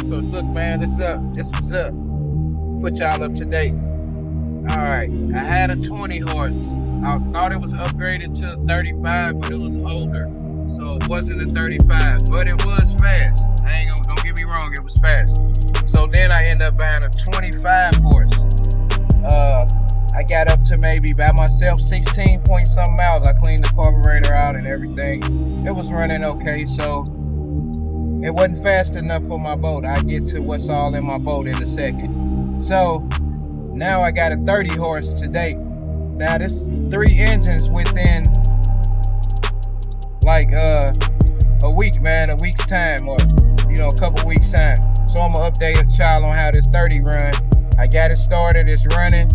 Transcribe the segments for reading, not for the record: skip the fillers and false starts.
So look, man, this up. This was up. Put y'all up to date. All right, I had a 20 horse. I thought it was upgraded to a 35, but it was older, so it wasn't a 35. But it was fast. I ain't gonna, don't get me wrong, it was fast. So then I ended up buying a 25 horse. I got up to maybe by myself 16 point something miles. I cleaned the carburetor out and everything. It was running okay, so it wasn't fast enough for my boat. I get to what's all in my boat in a second. So now I got a 30 horse to date. Now this 3 engines within like a week, man, a week's time, or a couple weeks time. So I'm gonna update y'all on how this 30 run. I got it started, it's running.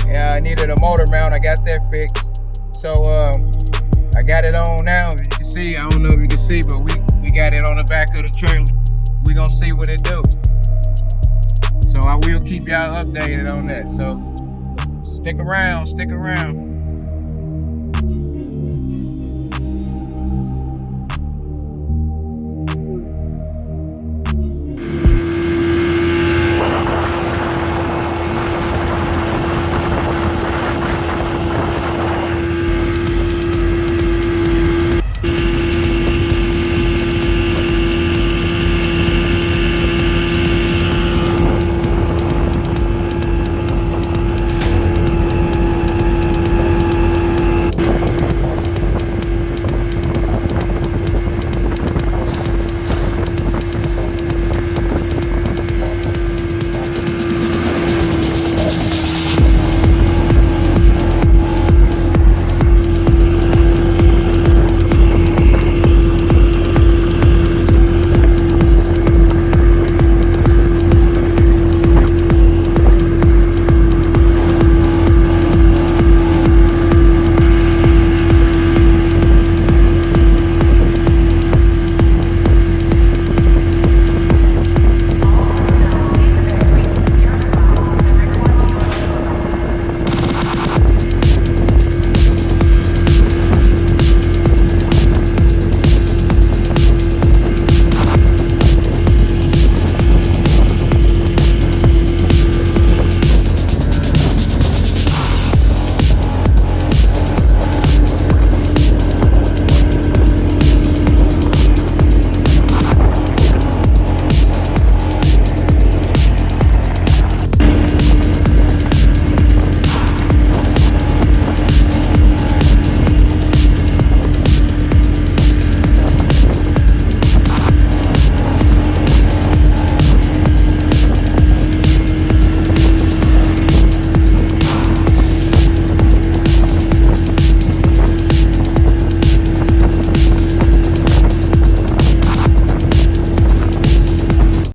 Yeah, I needed a motor mount, I got that fixed. So I got it on now. As you can see, I don't know if you can see, but we got it on the back of the trailer. We gonna see what it do. So I will keep y'all updated on that. So stick around, stick around.